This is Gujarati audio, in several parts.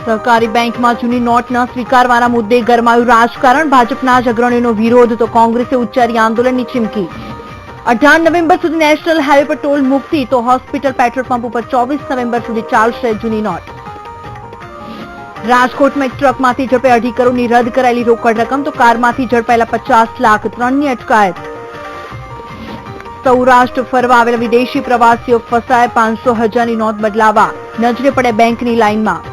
સહકારી બેંકમાં જૂની નોટ ન સ્વીકારવાના મુદ્દે ગરમાયું રાજકારણ. ભાજપના જ અગ્રણીનો વિરોધ તો કોંગ્રેસે ઉચ્ચારી આંદોલનની ચીમકી. 18 નવેમ્બર સુધી નેશનલ હાઈવે પર ટોલ મુક્તિ તો હોસ્પિટલ પેટ્રોલ પંપ ઉપર 24 નવેમ્બર સુધી ચાલશે જૂની નોટ. રાજકોટમાં એક ટ્રકમાંથી ઝડપે 2.5 કરોડની રદ કરાયેલી રોકડ રકમ તો કારમાંથી ઝડપાયેલા 50 લાખ 3ની અટકાયત. સૌરાષ્ટ્ર ફરવા આવેલા વિદેશી પ્રવાસીઓ ફસાયા. 500,000ની નોટ બદલાવા નજરે પડે બેંકની લાઇનમાં.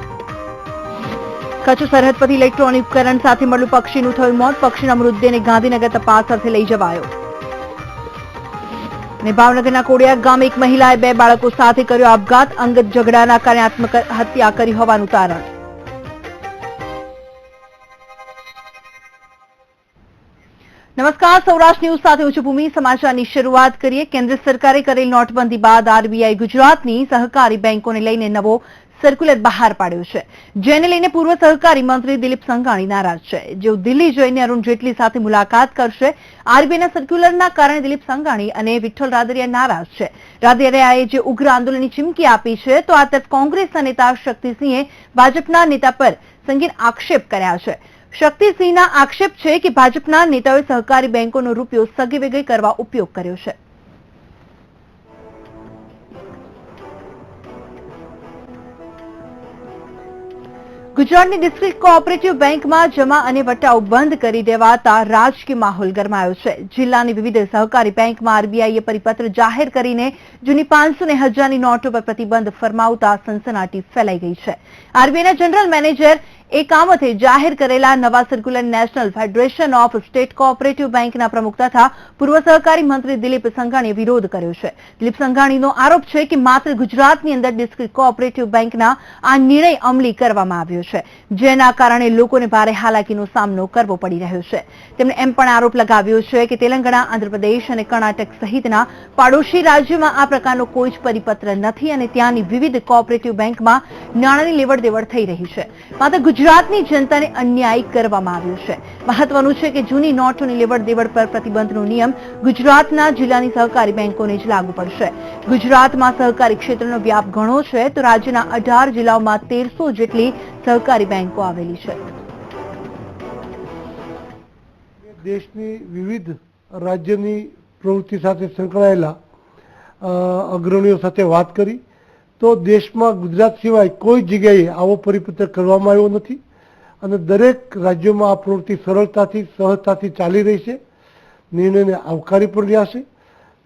કચ્છ સરહદ પરથી ઇલેક્ટ્રોનિક ઉપકરણ સાથે મળેલું પક્ષીનું થયું મોત. પક્ષીના મૃતદેહને ગાંધીનગર તપાસ અર્થે લઈ જવાયો. અને ભાવનગરના કોડિયા ગામે એક મહિલાએ 2 બાળકો સાથે કર્યો આપઘાત. અંગત ઝઘડાના કારણે આત્મહત્યા કરી હોવાનું તારણ. નમસ્કાર, સૌરાષ્ટ્ર ન્યૂઝ સાથે હું છું ભૂમિ. સમાચારની શરૂઆત કરીએ. કેન્દ્ર સરકારે કરેલ નોટબંધી બાદ આરબીઆઈ ગુજરાતની સહકારી બેંકોને લઈને નવો સર્ક્યુલર બહાર પાડ્યો છે, જેને લઈને પૂર્વ સહકારી મંત્રી દિલીપ સંઘાણી નારાજ છે. જેઓ દિલ્હી જઈને અરુણ જેટલી સાથે મુલાકાત કરશે. આરબીઆઈના સર્ક્યુલરના કારણે દિલીપ સંઘાણી અને વિઠ્ઠલ રાદડિયા નારાજ છે. રાદડિયાએ જે ઉગ્ર આંદોલનની ચીમકી આપી છે, તો આ તરફ કોંગ્રેસના નેતા શક્તિસિંહે ભાજપના નેતા પર સંગીન આક્ષેપ કર્યા છે. શક્તિસિંહના આક્ષેપ છે કે ભાજપના નેતાઓએ સહકારી બેંકોનો રૂપિયો સગેવગે કરવા ઉપયોગ કર્યો છે. ગુજરાતની ડિસ્ટ્રિક્ટ કોઓપરેટિવ બેંકમાં જમા અને વટાઓ બંધ કરી દેવાતા રાજકીય માહોલ ગરમાયો છે. જિલ્લાની વિવિધ સહકારી બેંકમાં આરબીઆઈએ પરિપત્ર જાહેર કરીને જૂની 500 અને 1000ની નોટો પર પ્રતિબંધ ફરમાવતા સનસનાટી ફેલાઈ ગઈ છે. આરબીઆઈના જનરલ મેનેજર એકામથે જાહેર કરેલા નવા circular national federation of state cooperative બેંકના પ્રમુખ તથા પૂર્વ સહકારી મંત્રી દિલીપ સંઘાણીએ વિરોધ કર્યો છે. દિલીપ સંઘાણીનો આરોપ છે કે માત્ર ગુજરાતની અંદર ડિસ્ટ્રિક્ટ કોઓપરેટિવ બેંકના આ નિર્ણય અમલી કરવામાં આવ્યો છે, જેના કારણે લોકોને ભારે હાલાકીનો સામનો કરવો પડી રહ્યો છે. તેમણે એમ પણ આરોપ લગાવ્યો છે કે તેલંગાણા, આંધ્રપ્રદેશ અને કર્ણાટક સહિતના પાડોશી રાજ્યોમાં આ પ્રકારનો કોઈ જ પરિપત્ર નથી અને ત્યાંની વિવિધ કોઓપરેટિવ બેંકમાં નાણાંની લેવડ દેવડ થઈ રહી છે. માત્ર ગુજરાતની જનતાને અન્યાય કરવામાં આવ્યો છે. મહત્વનું છે કે જૂની નોટોની લેવડ દેવડ પર પ્રતિબંધનો નિયમ ગુજરાતના જિલ્લાની સહકારી બેંકોને જ લાગુ પડશે. ગુજરાતમાં સહકારી ક્ષેત્રનો વ્યાપ ઘણો છે, તો રાજ્યના 18 જિલ્લાઓમાં 1300 જેટલી સહકારી બેંકો આવેલી છે. દેશની વિવિધ રાજ્યની પ્રવૃત્તિ સાથે સંકળાયેલા અગ્રણીઓ સાથે વાત કરી તો દેશમાં ગુજરાત સિવાય કોઈ જગ્યાએ આવો પરિપત્ર કરવામાં આવ્યો નથી અને દરેક રાજ્યોમાં આ પ્રવૃત્તિ સરળતાથી સહજતાથી ચાલી રહી છે. નિર્ણયને આવકારી પણ રહ્યા છે,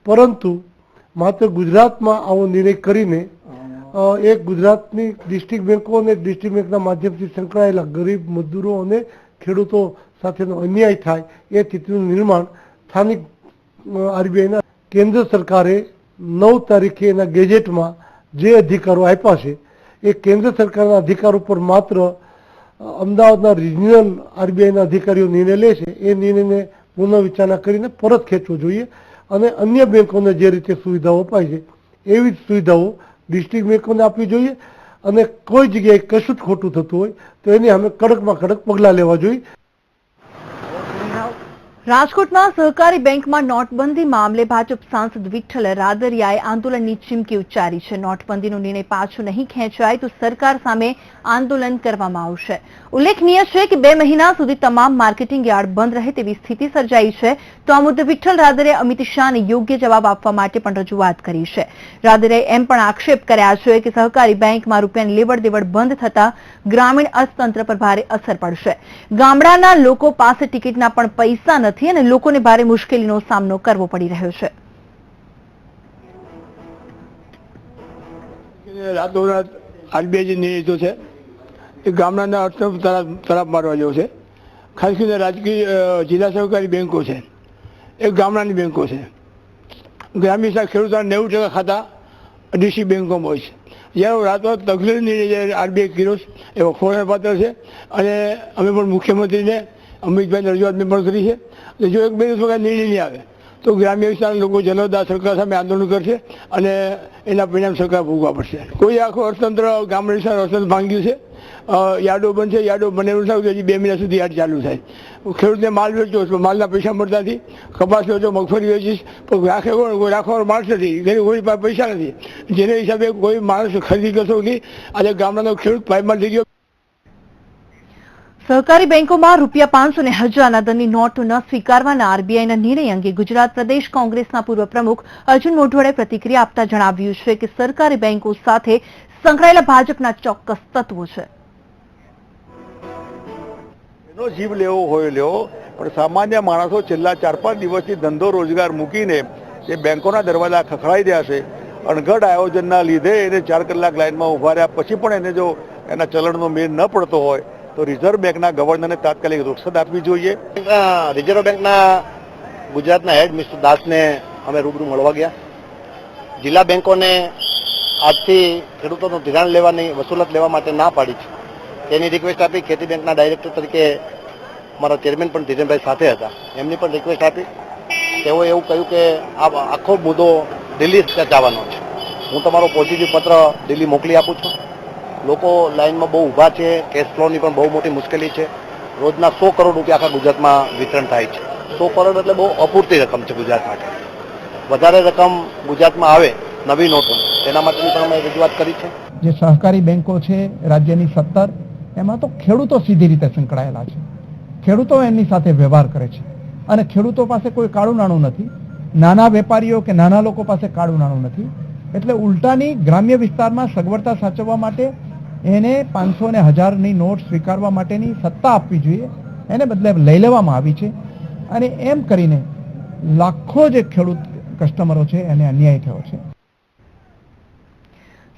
પરંતુ માત્ર ગુજરાતમાં આવો નિર્ણય કરીને એક ગુજરાતની ડિસ્ટ્રિક્ટ બેંકો અને ડિસ્ટ્રિક્ટ બેંકના માધ્યમથી સંકળાયેલા ગરીબ મજદૂરો અને ખેડૂતો સાથેનો અન્યાય થાય એ સ્થિતિનું નિર્માણ સ્થાનિક આરબીઆઈના કેન્દ્ર સરકારે 9 તારીખે એના ગેજેટમાં જે અધિકારો આપ્યા છે એ કેન્દ્ર સરકારના અધિકારો પર માત્ર અમદાવાદના રિજનલ આરબીઆઈના અધિકારીઓ નિર્ણય લે છે. એ નિર્ણયને પુનઃવિચારણા કરીને પરત ખેંચવો જોઈએ અને અન્ય બેંકોને જે રીતે સુવિધાઓ અપાય છે એવી જ સુવિધાઓ ડિસ્ટ્રિક્ટ બેંકોને આપવી જોઈએ અને કોઈ જગ્યાએ કશું જ ખોટું થતું હોય તો એની અમે કડકમાં કડક પગલાં લેવા જોઈએ. રાજકોટમાં સહકારી બેંકમાં નોટબંધી મામલે ભાજપ સાંસદ વિઠ્ઠલ રાદડિયાએ આંદોલનની ચીમકી ઉચ્ચારી છે. નોટબંધીનો નિર્ણય પાછો નહીં ખેંચાય તો સરકાર સામે આંદોલન કરવામાં આવશે. ઉલ્લેખનીય છે કે 2 મહિના સુધી તમામ માર્કેટિંગ યાર્ડ બંધ રહે તેવી સ્થિતિ સર્જાઈ છે, તો આ મુદ્દે વિઠ્ઠલ રાદડિયાએ અમિત શાહને યોગ્ય જવાબ આપવા માટે પણ રજૂઆત કરી છે. રાદડિયાએ એમ પણ આક્ષેપ કર્યા છે કે સહકારી બેંકમાં રૂપિયાની લેવડ દેવડ બંધ થતા ગ્રામીણ અર્થતંત્ર પર ભારે અસર પડશે. ગામડાના લોકો પાસે ટિકિટના પણ પૈસા નથી અને લોકોને ભારે મુશ્કેલીનો સામનો કરવો પડી રહ્યો છે. રાતોરાત આરબીઆઈ જે નિર્ણય લીધો છે એ ગામડાના અર્થતંત્ર તરફ મારવા જેવો છે. ખાસ કરીને રાજકીય જિલ્લા સહકારી બેંકો છે એ ગામડાની બેંકો છે. ગ્રામીણ ખેડૂતોના 90% ખાતા ડીસી બેંકોમાં હોય છે. જ્યારે રાતોરાત તકલીફ નિર્ણય આરબીઆઈ કર્યો છે એ વખોડના પાત્ર છે અને અમે પણ મુખ્યમંત્રીને અમિતભાઈને રજૂઆત મેં પણ કરી છે. જો 1-2 દિવસ વગર નિર્ણય નહીં આવે તો ગ્રામ્ય વિસ્તારના લોકો જનતા સરકાર સામે આંદોલન કરશે અને એના પરિણામ સરકાર ભોગવવા પડશે. કોઈ આખું અર્થતંત્ર ગામડા વિસ્તાર અર્થતંત્ર ભાંગ્યું છે. યાર્ડો બંધ છે, યાર્ડો બનેલું થાય હજી 2 મહિના સુધી યાર્ડ ચાલુ થાય. ખેડૂતને માલ વેચો, માલના પૈસા મળતા નથી. કપાસ વેચો, મગફળી વેચીશ, પણ રાખે કોણ? કોઈ રાખવાનો માણસ નથી, કોઈ પાસે પૈસા નથી, જેને હિસાબે કોઈ માણસ ખરીદી કરશો નહીં. આજે ગામડાનો ખેડૂત પાયમાલ થઈ ગયો. સહકારી બેંકોમાં ₹500 અને 1000ના દરની નોટ ન સ્વીકારવાના આરબીઆઈના નિર્ણય અંગે ગુજરાત પ્રદેશ કોંગ્રેસના પૂર્વ પ્રમુખ અર્જુન મોઢવાડિયાએ પ્રતિક્રિયા આપતા જણાવ્યું છે કે સરકારી બેંકો સાથે સંકળાયેલા ભાજપના ચોક્કસ તત્વો છે. એનો જીવ લેવો હોય લેવો, પણ સામાન્ય માણસો છેલ્લા 4-5 દિવસથી ધંધો રોજગાર મૂકીને જે બેંકોના દરવાજા ખખડાઈ રહ્યા છે. અણઘડ આયોજનના લીધે એને 4 કલાક લાઇનમાં ઊભા રહ્યા પછી પણ એને જો એના ચલણનો મેળ ન પડતો હોય તો રિઝર્વ બેંકના ગવર્નરને તાત્કાલિક રૂખસત આપવી જોઈએ. રિઝર્વ બેંકના ગુજરાતના હેડ મિસ્ટર દાસને અમે રૂબરૂ મળવા ગયા. જિલ્લા બેંકોને આજથી ખેડૂતોનું ધિરાણ લેવાની વસૂલત લેવા માટે ના પાડી છે. તેની રિક્વેસ્ટ આપી. ખેતી બેંકના ડાયરેક્ટર તરીકે મારા ચેરમેન પણ ધીરેનભાઈ સાથે હતા. એમની પણ રિક્વેસ્ટ આપી. તેઓએ એવું કહ્યું કે આ આખો મુદ્દો દિલ્હી જવાનો છે. હું તમારો પોઝિટિવ પત્ર દિલ્હી મોકલી આપું છું. લોકો લાઇનમાં બહુ ઊભા છે. કેશ ફ્લોની પણ બહુ મોટી મુશ્કેલી છે. રોજના 100 કરોડ રૂપિયા આખા ગુજરાતમાં વિતરણ થાય છે. 100 કરોડ એટલે બહુ અપૂરતી રકમ છે ગુજરાત માટે. વધારે રકમ ગુજરાતમાં આવે નવી નોટો, તેના માટેની પણ અમે રજૂઆત કરી છે. જે સહકારી બેંકો છે રાજ્યની 17, એમાં તો ખેડૂતો સીધી રીતે સંકળાયેલા છે. ખેડૂતો એમની સાથે વ્યવહાર કરે છે અને ખેડૂતો પાસે કોઈ કાળું નાણું નથી. નાના વેપારીઓ કે નાના લોકો પાસે કાળું નાણું નથી. એટલે ઉલટાની ગ્રામ્ય વિસ્તારમાં સગવડતા સાચવવા માટે એને 500 અને 1000ની નોટ સ્વીકારવા માટેની સત્તા આપવી જોઈએ. એને બદલે લઈ લેવામાં આવી છે અને એમ કરીને લાખો જે ખેડૂત કસ્ટમરો છે એને અન્યાય થયો છે.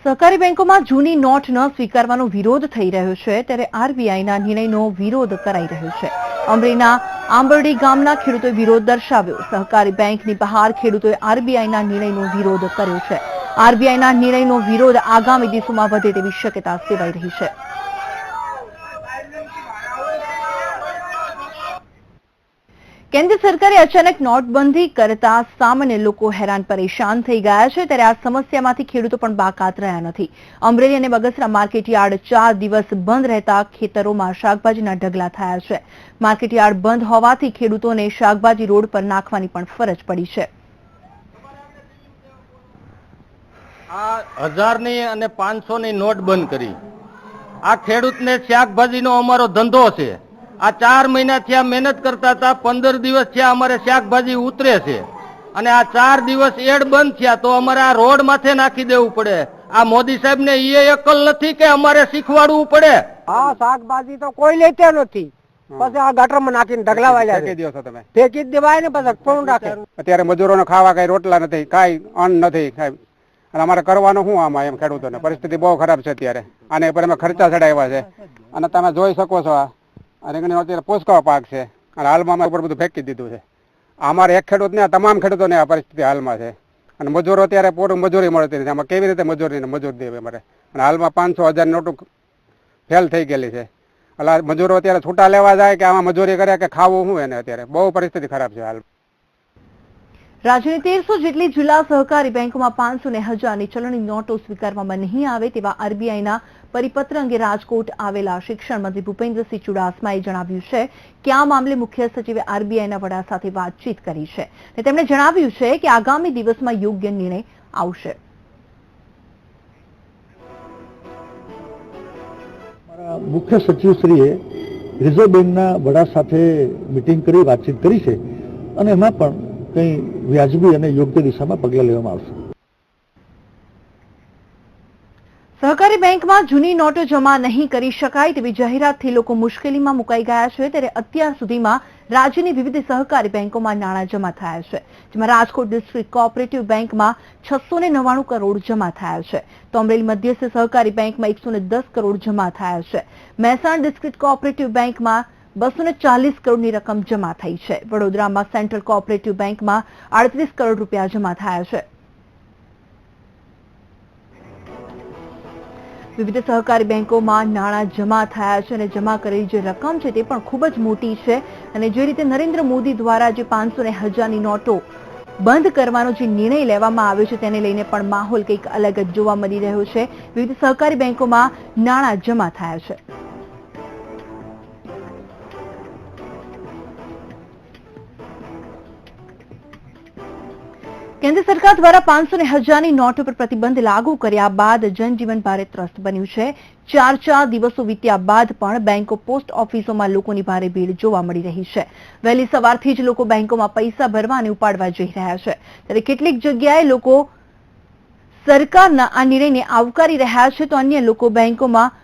સહકારી બેંકોમાં જૂની નોટ ન સ્વીકારવાનો વિરોધ થઈ રહ્યો છે, ત્યારે આરબીઆઈના નિર્ણયનો વિરોધ કરાઈ રહ્યો છે. અમરેલીના આંબરડી ગામના ખેડૂતોએ વિરોધ દર્શાવ્યો. સહકારી બેંકની બહાર ખેડૂતોએ આરબીઆઈના નિર્ણયનો વિરોધ કર્યો છે. આરબીઆઈના નિર્ણયનો વિરોધ આગામી દિવસોમાં વધે તેવી શક્યતા સેવાઈ રહી છે. કેન્દ્ર સરકારે અચાનક નોટબંધી કરતા સામાન્ય લોકો હેરાન પરેશાન થઈ ગયા છે, ત્યારે આ સમસ્યામાંથી ખેડૂતો પણ બાકાત રહ્યા નથી. અમરેલી અને બગસરા માર્કેટયાર્ડ 4 દિવસ બંધ રહેતા ખેતરોમાં શાકભાજીના ઢગલા થયા છે. માર્કેટયાર્ડ બંધ હોવાથી ખેડૂતોને શાકભાજી રોડ પર નાખવાની પણ ફરજ પડી છે. આ 1000ની અને 500ની નોટ બંધ કરી. આ ખેડૂતને શાકભાજીનો અમારો ધંધો છે. આ 4 મહિના થયા મહેનત કરતા હતા. 15 દિવસ થયા અમારે શાકભાજી ઉતરે છે અને આ 4 દિવસ એડ બંધ થયા તો અમારે આ રોડ માથે નાખી દેવું પડે. આ મોદી સાહેબ ને એ અકલ નથી કે અમારે શીખવાડવું પડે. હા, શાકભાજી તો કોઈ લેતે નથી. પછી આ ગટરમાં નાખીને ઢગલા વાળ્યા ફેંકી દો છો તમે. ફેંકી જ દેવાય ને પછી કોણ રાખે. અત્યારે મજૂરોને ખાવા કઈ રોટલા નથી, કાંઈ અન્ન નથી. અને અમારે કરવાનું શું આમાં એમ ખેડૂતોને પરિસ્થિતિ બહુ ખરાબ છે અત્યારે. આને પર અમે ખર્ચા ચડાવ્યા છે અને તમે જોઈ શકો છો આ રીંગણી અત્યારે પોષકાવ પાક છે અને હાલમાં અમે ઉપર બધું ફેંકી દીધું છે. અમારે એક ખેડૂતને તમામ ખેડૂતોને આ પરિસ્થિતિ હાલમાં છે અને મજૂરો અત્યારે પૂરું મજૂરી મળતી નથી. આમાં કેવી રીતે મજૂર દેવે અમારે. અને હાલમાં 500 1000 નોટો ફેલ થઈ ગયેલી છે. એટલે મજૂરો અત્યારે છૂટા લેવા જાય કે આમાં મજૂરી કરે કે ખાવું શું એને અત્યારે બહુ પરિસ્થિતિ ખરાબ છે હાલ. રાજ્યની 1300 જેટલી જિલ્લા સહકારી બેંકોમાં 500 અને 1000ની ચલણી નોટો સ્વીકારવામાં નહીં આવે તેવા આરબીઆઈના પરિપત્ર અંગે રાજકોટ આવેલા શિક્ષણ મંત્રી ભૂપેન્દ્રસિંહ ચુડાસમાએ જણાવ્યું છે કે આ મામલે મુખ્ય સચિવે આરબીઆઈના વડા સાથે વાતચીત કરી છે અને તેમણે જણાવ્યું છે કે આગામી દિવસમાં યોગ્ય નિર્ણય આવશે. મુખ્ય સચિવશ્રીએ રિઝર્વ બેંકના વડા સાથે મિટિંગ કરી વાતચીત કરી છે અને એમાં પણ કંઈ વ્યાજબી અને યોગ્ય દિશામાં પગલાં લેવામાં આવશે. સહકારી બેંકમાં જૂની નોટો જમા નહીં કરી શકાય તેવી જાહેરાતથી લોકો મુશ્કેલીમાં મુકાઈ ગયા છે, ત્યારે અત્યાર સુધીમાં રાજ્યની વિવિધ સહકારી બેંકોમાં નાણાં જમા થયા છે, જેમાં રાજકોટ ડિસ્ટ્રિક્ટ કોઓપરેટિવ બેંકમાં 699 કરોડ જમા થયા છે, તો અમરેલી મધ્યસ્થ સહકારી બેંકમાં 110 કરોડ જમા થયા છે. મહેસાણા ડિસ્ટ્રિક્ટ કોઓપરેટિવ બેંકમાં 240 કરોડની રકમ જમા થઈ છે. વડોદરામાં સેન્ટ્રલ કોઓપરેટિવ બેંકમાં 38 કરોડ રૂપિયા જમા થયા છે. વિવિધ સહકારી બેંકોમાં નાણાં જમા થયા છે અને જમા કરેલી જે રકમ છે તે પણ ખૂબ જ મોટી છે. અને જે રીતે નરેન્દ્ર મોદી દ્વારા જે 500 અને 1000ની નોટો બંધ કરવાનો જે નિર્ણય લેવામાં આવ્યો છે તેને લઈને પણ માહોલ કંઈક અલગ જ જોવા મળી રહ્યો છે. વિવિધ સહકારી બેંકોમાં નાણાં જમા થયા છે. કેન્દ્ર સરકાર દ્વારા 500 અને 1000ની નોટો પર પ્રતિબંધ લાગુ કર્યા બાદ જનજીવન ભારે ત્રસ્ત બન્યું છે। 4 દિવસો વીત્યા બાદ પણ બેંકો પોસ્ટ ઓફિસોમાં લોકોની ભારે ભીડ જોવા મળી રહી છે। વહેલી સવારથી જ લોકો બેંકોમાં પૈસા ભરવા અને ઉપાડવા જઈ રહ્યા છે, ત્યારે કેટલીક જગ્યાએ લોકો સરકારના આ નિર્ણયને આવકારી રહ્યા છે, તો અન્ય લોકો બેંકોમાં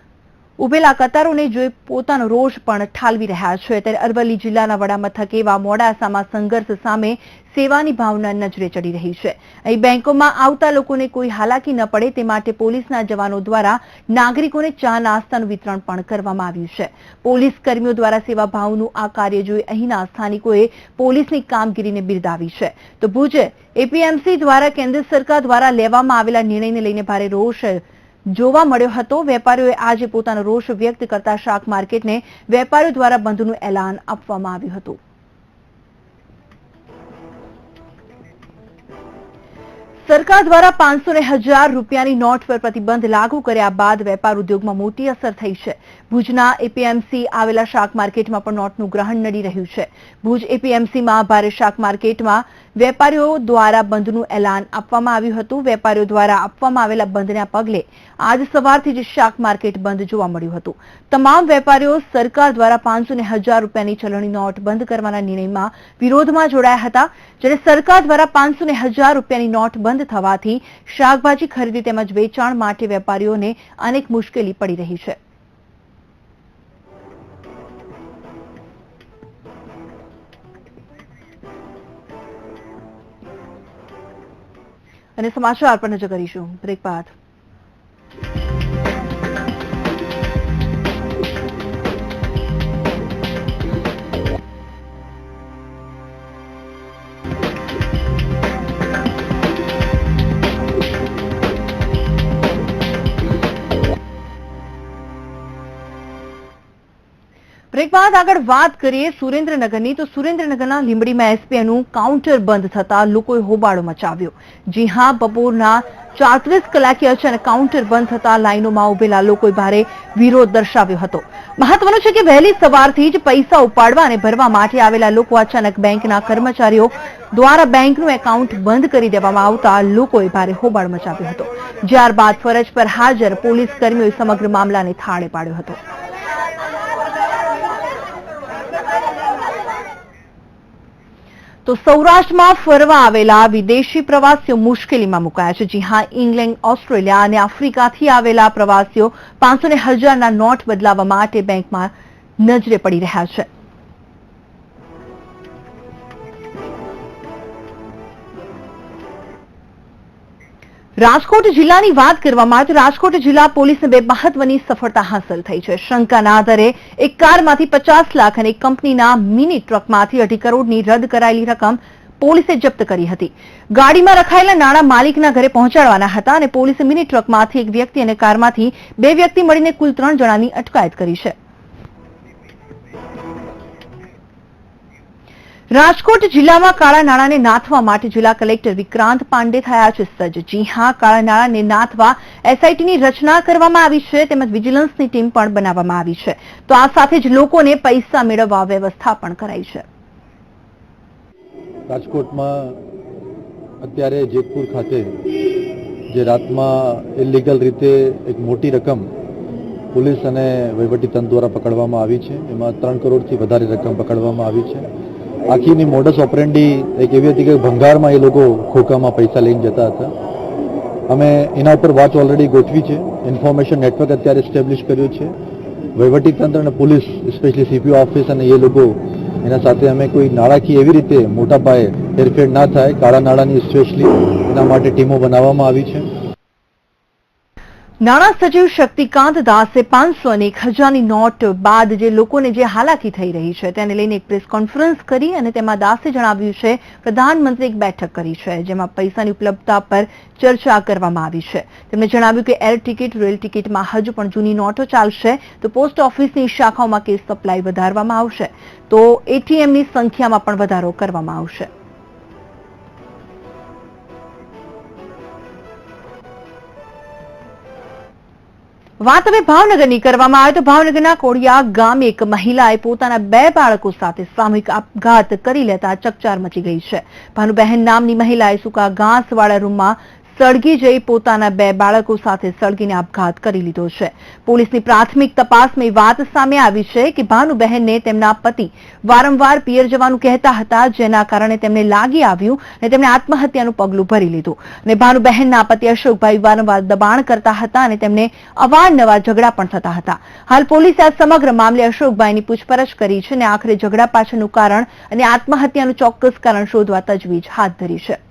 ઉભેલા કતારોને જોઈ પોતાનો રોષ પણ ઠાલવી રહ્યા છે। ત્યારે અરવલ્લી જિલ્લાના વડામથક એવા મોડાસામાં સંઘર્ષ સામે સેવાની ભાવના નજરે ચડી રહી છે। અહીં બેંકોમાં આવતા લોકોને કોઈ હાલાકી ન પડે તે માટે પોલીસના જવાનો દ્વારા નાગરિકોને ચા નાસ્તાનું વિતરણ પણ કરવામાં આવ્યું છે। પોલીસ કર્મીઓ દ્વારા સેવાભાવનું આ કાર્ય જોઈ અહીંના સ્થાનિકોએ પોલીસની કામગીરીને બિરદાવી છે। તો ભુજ એપીએમસી દ્વારા કેન્દ્ર સરકાર દ્વારા લેવામાં આવેલા નિર્ણયને લઈને ભારે રોષ જોવા મળ્યો હતો। વેપારીઓએ આજે પોતાનો રોષ વ્યક્ત કરતા શાક માર્કેટને વેપારીઓ દ્વારા બંધનું એલાન આપવામાં આવ્યું હતું। સરકાર દ્વારા 500 અને 1000 રૂપિયાની નોટ પર પ્રતિબંધ લાગુ કર્યા બાદ વેપાર ઉદ્યોગમાં મોટી અસર થઈ છે। ભુજના એપીએમસી આવેલા શાક માર્કેટમાં પણ નોટનું ગ્રહણ નડી રહ્યું છે। ભુજ એપીએમસીમાં ભારે શાક માર્કેટમાં વેપારીઓ દ્વારા બંધનું એલાન આપવામાં આવ્યું હતું। વેપારીઓ દ્વારા આપવામાં આવેલા બંધના પગલે આજ સવારથી જ શાક માર્કેટ બંધ જોવા મળ્યું હતું। તમામ વેપારીઓ સરકાર દ્વારા 500 અને 1000 રૂપિયાની ચલણી નોટ બંધ કરવાના નિર્ણયમાં વિરોધમાં જોડાયા હતા, જ્યારે સરકાર દ્વારા 500 અને 1000 રૂપિયાની નોટ બંધ થવાથી શાકભાજી ખરીદી તેમજ વેચાણ માટે વેપારીઓને અનેક મુશ્કેલી પડી રહી છે। અને સમાચાર પર નજર કરીશું બ્રેક બાદ। બ્રેક બાદ આગળ વાત કરીએ સુરેન્દ્રનગરની, તો સુરેન્દ્રનગરના લીંબડીમાં એસબીઆઈનું કાઉન્ટર બંધ થતા લોકોએ હોબાળો મચાવ્યો। જી હા, બપોરના 34 કલાકે અચાનક કાઉન્ટર બંધ થતા લાઈનોમાં ઉભેલા લોકોએ ભારે વિરોધ દર્શાવ્યો હતો। મહત્વનું છે કે વહેલી સવારથી જ પૈસા ઉપાડવા અને ભરવા માટે આવેલા લોકો અચાનક બેંકના કર્મચારીઓ દ્વારા બેંકનું એકાઉન્ટ બંધ કરી દેવામાં આવતા લોકોએ ભારે હોબાળો મચાવ્યો હતો। ત્યારબાદ ફરજ પર હાજર પોલીસ કર્મીઓએ સમગ્ર મામલાને થાળે પાડ્યો હતો। તો સૌરાષ્ટ્રમાં ફરવા આવેલા વિદેશી પ્રવાસીઓ મુશ્કેલીમાં મુકાયા છે। જી હા, ઇંગ્લેન્ડ, ઓસ્ટ્રેલિયા અને આફ્રિકાથી આવેલા પ્રવાસીઓ 500 અને 1000ના નોટ બદલાવવા માટે બેંકમાં નજરે પડી રહ્યા છે। રાજકોટ જિલ્લાની વાત કરવામાં આવે તો રાજકોટ જિલ્લા પોલીસને બે મહત્વની સફળતા હાંસલ થઈ છે। શંકાના આધારે એક કારમાંથી 50 લાખ અને એક કંપનીના મિની ટ્રકમાંથી 2.5 કરોડની રદ કરાયેલી રકમ પોલીસે જપ્ત કરી હતી। ગાડીમાં રખાયેલા નાણાં માલિકના ઘરે પહોંચાડવાના હતા અને પોલીસે મિની ટ્રકમાંથી એક વ્યક્તિ અને કારમાંથી 2 વ્યક્તિ મળીને કુલ 3 જણાની અટકાયત કરી છે। રાજકોટ જિલ્લામાં કાળા નાણાંને નાથવા માટે જિલ્લા કલેક્ટર વિક્રાંત પાંડે થયા છે સજ્જ। જી હા, કાળા નાણાંને નાથવા એસઆઈટીની રચના કરવામાં આવી છે, તેમજ વિજિલન્સની ટીમ પણ બનાવવામાં આવી છે। તો આ સાથે જ લોકોને પૈસા મેળવવા વ્યવસ્થા પણ કરાઈ છે। રાજકોટમાં અત્યારે જેતપુર ખાતે જે રાતમાં ઇલીગલ રીતે એક મોટી રકમ પોલીસ અને વહીવટીતંત્ર દ્વારા પકડવામાં આવી છે। એમાં 3 કરોડથી વધારે રકમ પકડવામાં આવી છે। આખીની મોડસ ઓપરેન્ડી એક એવી હતી કે ભંગારમાં એ લોકો ખોખામાં પૈસા લઈને જતા હતા। અમે એના ઉપર વોચ ઓલરેડી ગોઠવી છે, ઇન્ફોર્મેશન નેટવર્ક અત્યારે એસ્ટેબ્લિશ કર્યું છે। વહીવટીતંત્ર અને પોલીસ, સ્પેશિયલી સીપીઓ ઓફિસ અને એ લોકો એના સાથે અમે કોઈ નાણાકીય એવી રીતે મોટા પાયે હેરફેર ના થાય, કાળા નાણાંની સ્પેશિયલી એના માટે ટીમો બનાવવામાં આવી છે। નાણાં સચિવ શક્તિકાંત દાસે 500 અને 1000ની નોટ બાદ જે લોકોને જે હાલાકી થઈ રહી છે તેને લઈને એક પ્રેસ કોન્ફરન્સ કરી અને તેમાં દાસે જણાવ્યું છે પ્રધાનમંત્રીએ એક બેઠક કરી છે, જેમાં પૈસાની ઉપલબ્ધતા પર ચર્ચા કરવામાં આવી છે। તેમણે જણાવ્યું કે એર ટિકિટ, રેલ ટિકિટમાં હજુ પણ જૂની નોટો ચાલશે, તો પોસ્ટ ઓફિસની શાખાઓમાં કેશ સપ્લાય વધારવામાં આવશે, તો એટીએમની સંખ્યામાં પણ વધારો કરવામાં આવશે। વાત હવે ભાવનગરની કરવામાં આવે તો ભાવનગરના કોડિયા ગામે એક મહિલાએ પોતાના 2 બાળકો સાથે સામૂહિક આપઘાત કરી લેતા ચકચાર મચી ગઈ છે. ભાનુબહેન નામની મહિલાએ સૂકા ઘાસવાળા રૂમમાં સળગી જઈ પોતાના 2 બાળકો સાથે સળગીને આપઘાત કરી લીધો છે. પોલીસની પ્રાથમિક તપાસમાં એ વાત સામે આવી છે કે ભાનુબહેનને તેમના પતિ વારંવાર પિયર જવાનું કહેતા હતા, જેના કારણે તેમને લાગી આવ્યું અને તેમણે આત્મહત્યાનું પગલું ભરી લીધું. અને ભાનુબહેનના પતિ અશોકભાઈ વારંવાર દબાણ કરતા હતા અને તેમને અવારનવાર ઝઘડા પણ થતા હતા. હાલ પોલીસે આ સમગ્ર મામલે અશોકભાઈની પૂછપરછ કરી છે અને આખરે ઝઘડા પાછળનું કારણ અને આત્મહત્યાનું ચોક્કસ કારણ શોધવા તજવીજ હાથ ધરી છે.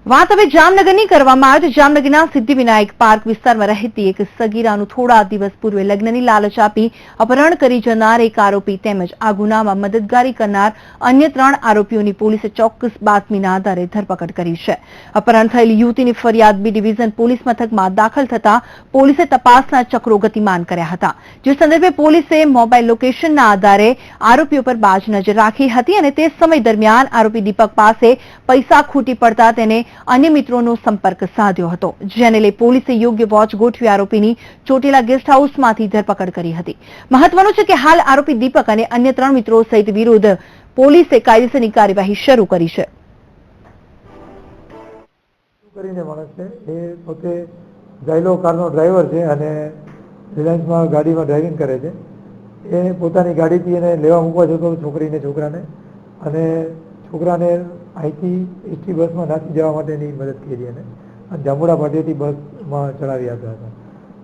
વાત હવે જામનગરની કરવામાં આવે તો જામનગરના સિદ્ધિવિનાયક પાર્ક વિસ્તારમાં રહેતી એક સગીરાનું થોડા દિવસ પૂર્વે લગ્નની લાલચ આપી અપહરણ કરી જનાર એક આરોપી તેમજ આ ગુનામાં મદદગારી કરનાર અન્ય 3 આરોપીઓની પોલીસે ચોક્કસ બાતમીના આધારે ધરપકડ કરી છે. અપહરણ થયેલી યુવતીની ફરિયાદ બી ડિવિઝન પોલીસ મથકમાં દાખલ થતા પોલીસે તપાસના ચક્રો ગતિમાન કર્યા હતા. જે સંદર્ભે પોલીસે મોબાઈલ લોકેશનના આધારે આરોપીઓ પર બાજ નજર રાખી હતી અને તે સમય દરમિયાન આરોપી દીપક પાસે પૈસા ખૂટી પડતા તેને અન્ય મિત્રોનો સંપર્ક સાધ્યો હતો, જેને લઈ પોલીસે યોગ્ય વોચ ગોઠવી આરોપીની ચોટીલા ગેસ્ટ હાઉસમાંથી ધરપકડ કરી હતી. મહત્વનું છે કે હાલ આરોપી દીપક અને અન્ય 3 મિત્રો સહિત વિરુદ્ધ પોલીસે કાયદેસરની કાર્યવાહી શરૂ કરી છે. એ પોતે ઝાયલો કારનો ડ્રાઈવર છે અને રિલાયન્સમાં ગાડીમાં ડ્રાઇવિંગ કરે છે. એ પોતાની ગાડીથી એને લેવા મૂકવા જતો છોકરાને અને છોકરાને અહીંથી એસટી બસમાં નાસી જવા માટેની મદદ કરી અને જાંબુડા પાટીથી બસમાં ચડાવી આપ્યા હતા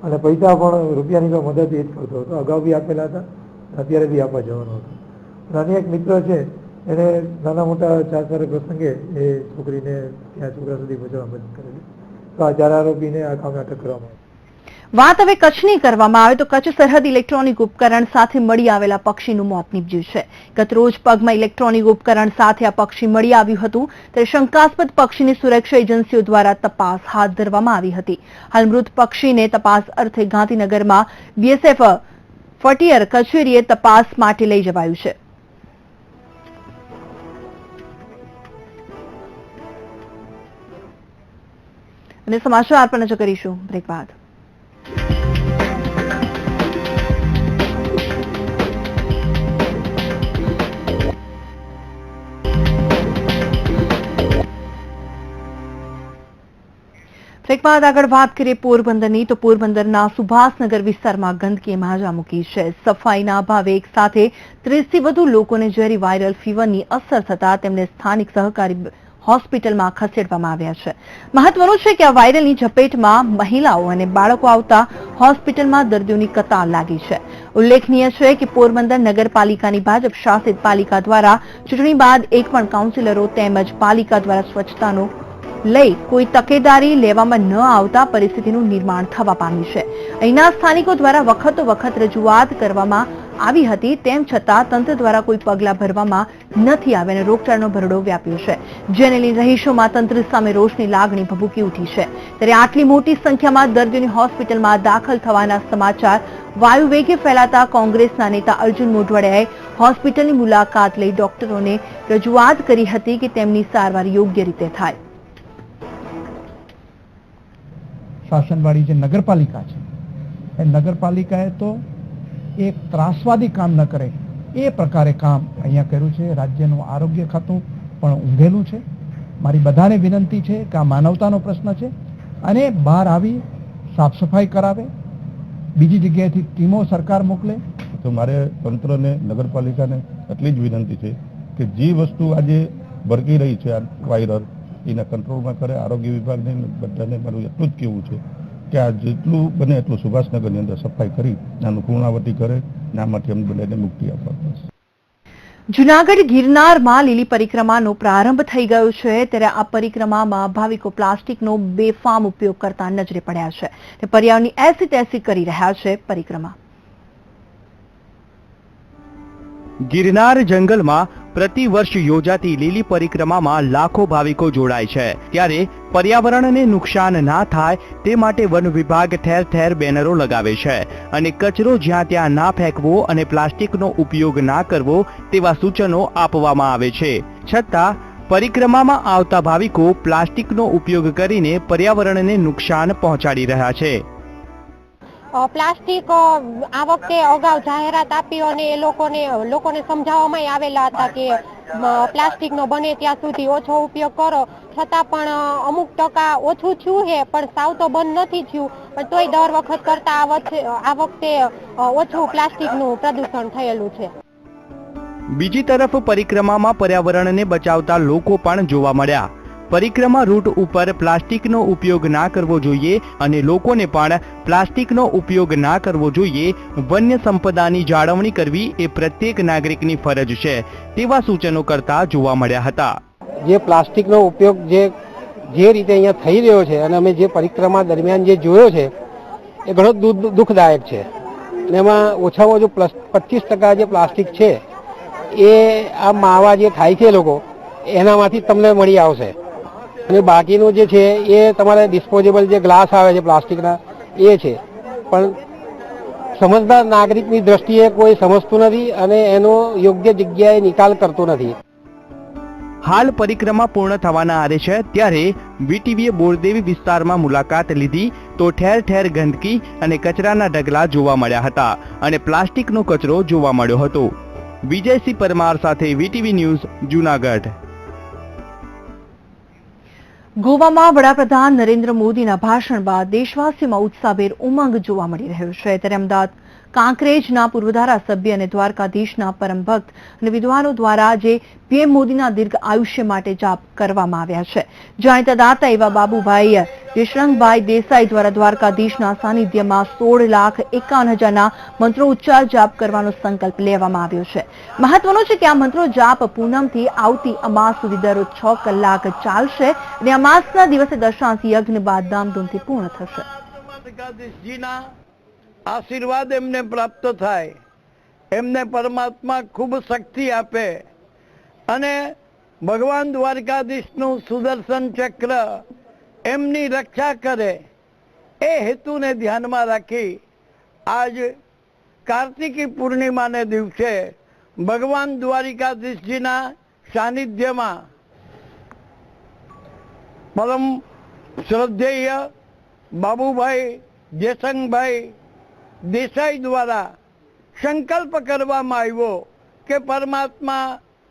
અને પૈસા પણ રૂપિયાની તો મદદ એ જ કરતો હતો. અગાઉ બી આપેલા હતા, અત્યારે બી આપવા જવાનો હતો. નાની એક મિત્ર છે એને નાના મોટા 4 પ્રસંગે એ છોકરીને ત્યાં છોકરા સુધી પહોંચવા મદદ કરેલી. તો આ 4 આરોપીને આ કામે અટક કરવામાં આવી. વાત હવે કચ્છની કરવામાં આવે તો કચ્છ સરહદ ઇલેક્ટ્રોનિક ઉપકરણ સાથે મળી આવેલા પક્ષીનું મોત નીપજ્યું છે. ગત રોજ પગમાં ઇલેક્ટ્રોનિક ઉપકરણ સાથે આ પક્ષી મળી આવ્યું હતું, ત્યારે શંકાસ્પદ પક્ષીની સુરક્ષા એજન્સીઓ દ્વારા તપાસ હાથ ધરવામાં આવી હતી. હાલ મૃત પક્ષીને તપાસ અર્થે ગાંધીનગરમાં બીએસએફ ફટિયર કચેરીએ તપાસ માટે લઈ જવાયું છે. અને સમાચાર પર નજર કરીશું બ્રેક બાદ. બ્રેક બાદ આગળ વાત કરીએ પોરબંદરની તો પોરબંદરના સુભાષનગર વિસ્તારમાં ગંદકીએ માજા મૂકી છે. સફાઈના અભાવે એક સાથે 30થી વધુ લોકોને ઝેરી વાયરલ ફીવરની અસર થતા તેમને સ્થાનિક સહકારી હોસ્પિટલમાં ખસેડવામાં આવ્યા છે. મહત્વનું છે કે આ વાયરલની ઝપેટમાં મહિલાઓ અને બાળકો આવતા હોસ્પિટલમાં દર્દીઓની કતાર લાગી છે. ઉલ્લેખનીય છે કે પોરબંદર નગરપાલિકાની ભાજપ શાસિત પાલિકા દ્વારા ચૂંટણી બાદ એક પણ કાઉન્સિલરો તેમજ પાલિકા દ્વારા સ્વચ્છતાનો લઈ કોઈ તકેદારી લેવામાં ન આવતા પરિસ્થિતિનું નિર્માણ થવા પામ્યું છે. અહીંના સ્થાનિકો દ્વારા વખત રજૂઆત કરવામાં આવી હતી, તેમ છતાં તંત્ર દ્વારા કોઈ પગલાં ભરવામાં નથી આવ્યા અને રોગચાળાનો ભરડો વ્યાપ્યો છે, જેને લઈને રહીશોમાં તંત્ર સામે રોષની લાગણી ભભૂકી ઉઠી છે. ત્યારે આટલી મોટી સંખ્યામાં દર્દીઓની હોસ્પિટલમાં દાખલ થવાના સમાચાર વાયુવેગે ફેલાતા કોંગ્રેસના નેતા અર્જુન મોઢવાડિયાએ હોસ્પિટલની મુલાકાત લઈ ડોક્ટરોને રજૂઆત કરી હતી કે તેમની સારવાર યોગ્ય રીતે થાય. શાસનવાળી જે નગરપાલિકા છે એ નગરપાલિકાએ તો એક ત્રાસવાદી કામ ન કરે એ પ્રકારે કામ અહીંયા કર્યું છે. રાજ્યનું આરોગ્ય ખાતું પણ ઊંઘેલું છે. મારી બધાને વિનંતી છે કે આ માનવતાનો પ્રશ્ન છે અને બહાર આવી સાફ સફાઈ કરાવે, બીજી જગ્યાએથી ટીમો સરકાર મોકલે. તો મારે તંત્રને નગરપાલિકાને એટલી જ વિનંતી છે કે જે વસ્તુ આજે ભરકી રહી છે આ વાયરલ એને કંટ્રોલમાં કરે. આરોગ્ય વિભાગને બધાને મારું એટલું જ કહેવું છે કે આ જેટલું બને એટલું સુભાષનગરની અંદર સફાઈ કરી આનું પૂર્ણાવતી કરે, આમાંથી અમને બધાને મુક્તિ આપવા પડશે. જૂનાગઢ ગિરનારમાં લીલી પરિક્રમાનો પ્રારંભ થઈ ગયો છે, ત્યારે આ પરિક્રમામાં ભાવિકો પ્લાસ્ટિકનો બેફામ ઉપયોગ કરતા નજરે પડ્યા છે. તે પર્યાવરણની એસી તેસી કરી રહ્યા છે. પરિક્રમા ગિરનાર જંગલમાં પ્રતિવર્ષ યોજાતી લીલી પરિક્રમામાં લાખો ભાવિકો જોડાય છે. ત્યારે પર્યાવરણને નુકસાન ના થાય તે માટે વન વિભાગ ઠેર ઠેર બેનરો લગાવે છે અને કચરો જ્યાં ત્યાં ના ફેંકવો અને પ્લાસ્ટિકનો ઉપયોગ ના કરવો તેવા સૂચનો આપવામાં આવે છે. છતાં પરિક્રમામાં આવતા ભાવિકો પ્લાસ્ટિકનો ઉપયોગ કરીને પર્યાવરણને નુકસાન પહોંચાડી રહ્યા છે. પ્લાસ્ટિક આ વખતે અગાઉ જાહેરાત આપી અને એ લોકોને સમજાવવામાં આવેલા હતા કે પ્લાસ્ટિકનો બને ત્યાં સુધી ઓછો ઉપયોગ કરો, છતાં પણ અમુક ટકા ઓછું થયું છે, પણ સાવ તો બંધ નથી થયું, પણ તોય દર વખત કરતા આ વખતે ઓછું પ્લાસ્ટિકનું પ્રદૂષણ થયેલું છે. બીજી તરફ પરિક્રમામાં પર્યાવરણને બચાવતા લોકો પણ જોવા મળ્યા. પરિક્રમા રૂટ ઉપર પ્લાસ્ટિકનો ઉપયોગ ના કરવો જોઈએ અને લોકોને પણ પ્લાસ્ટિકનો ઉપયોગ ના કરવો જોઈએ. વન્ય સંપદાની જાળવણી કરવી એ પ્રત્યેક નાગરિકની ફરજ છે તેવા સૂચનો કરતા જોવા મળ્યા હતા. જે પ્લાસ્ટિકનો ઉપયોગ જે રીતે અહીંયા થઈ રહ્યો છે અને અમે જે પરિક્રમા દરમિયાન જે જોયો છે એ ઘણો દુઃખદાયક છે. અને એમાં ઓછામાં ઓછું 25% જે પ્લાસ્ટિક છે એ આ માવા જે થાય છે લોકો એનામાંથી તમને મળી આવશે, અને બાકીનું જે છે એ તમારે ડિસ્પોઝેબલ જે ગ્લાસ આવે છે પ્લાસ્ટિકના એ છે, પણ સમજદાર નાગરિકની દ્રષ્ટિએ કોઈ સમજતું નથી અને એનો યોગ્ય જગ્યાએ નિકાલ કરતો નથી. હાલ પરિક્રમા પૂર્ણ થવાના આરે છે ત્યારે વીટીવીએ બોરદેવી વિસ્તારમાં મુલાકાત લીધી તો ઠેર ઠેર ગંદકી અને કચરાના ઢગલા જોવા મળ્યા હતા અને પ્લાસ્ટિકનો કચરો જોવા મળ્યો હતો. વિજયસિંહ પરમાર સાથે વીટીવી ન્યૂઝ, જૂનાગઢ. ગોવામાં વડાપ્રધાન નરેન્દ્ર મોદીના ભાષણ બાદ દેશવાસીઓમાં ઉત્સાહભેર ઉમંગ જોવા મળી રહ્યો છે. ત્યારે અમદાવાદ કાંકરેજના પૂર્વ ધારાસભ્ય અને દ્વારકાધીશના પરમ ભક્ત અને વિદ્વાનો દ્વારા આજે પીએમ મોદીના દીર્ઘ આયુષ્ય માટે જાપ કરવામાં આવ્યા છે. જાણીતા દાતા એવા બાબુભાઈ દેશરંગભાઈ દેસાઈ દ્વારા દ્વારકાધીશના સાનિધ્યમાં 16,51,000ના મંત્રો ઉચ્ચાર જાપ કરવાનો સંકલ્પ લેવામાં આવ્યો છે. મહત્વનું છે કે આ મંત્રો જાપ પૂનમથી આવતી અમાસ સુધી દરરોજ 6 કલાક ચાલશે અને અમાસના દિવસે દશાંશ યજ્ઞ બાદ ધામધૂમથી પૂર્ણ થશે. આશીર્વાદ એમને પ્રાપ્ત થાય, એમને પરમાત્મા ખૂબ શક્તિ આપે અને ભગવાન દ્વારકાધીશનું સુદર્શન ચક્ર એમની રક્ષા કરે એ હેતુને ધ્યાનમાં રાખી આજ કાર્તિકી પૂર્ણિમાને દિવસે ભગવાન દ્વારકાધીશજીના સાનિધ્યમાં પરમ શ્રદ્ધેય બાબુભાઈ જયસંગભાઈ દેસાઈ દ્વારા સંકલ્પ કરવામાં આવ્યો કે પરમાત્મા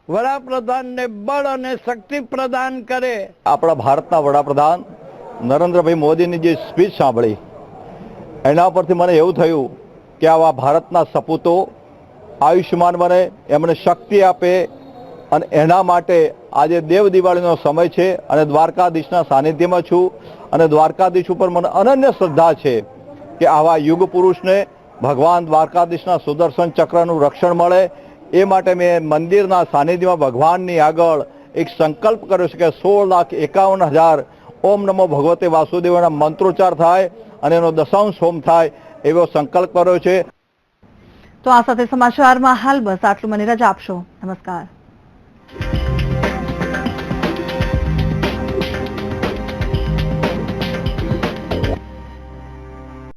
વડાપ્રધાનને બળ અને શક્તિ પ્રદાન કરે. આપણા ભારતના વડાપ્રધાન નરેન્દ્રભાઈ મોદીની જે સ્પીચ સાંભળી એના પરથી મને એવું થયું કે આવા ભારતના સપૂતો આયુષ્યમાન બને, એમને શક્તિ આપે, અને એના માટે આજે દેવ દિવાળીનો સમય છે અને દ્વારકાધીશના સાનિધ્યમાં છું અને દ્વારકાધીશ ઉપર મને અનન્ય શ્રદ્ધા છે કે આવા યુગ પુરુષને ભગવાન દ્વારકાધીશના સુદર્શન ચક્રનું રક્ષણ મળે. એ માટે મેં મંદિરના સાનિધ્યમાં ભગવાનની આગળ એક સંકલ્પ કર્યો છે કે 16,51,000 ઓમ નમો ભગવતે વાસુદેવના મંત્રોચ્ચાર થાય અને એનો દશાંશ હોમ થાય એવો સંકલ્પ કર્યો છે. તો આ સાથે સમાચારમાં હાલ બસ આટલું. મને રજા આપશો. નમસ્કાર.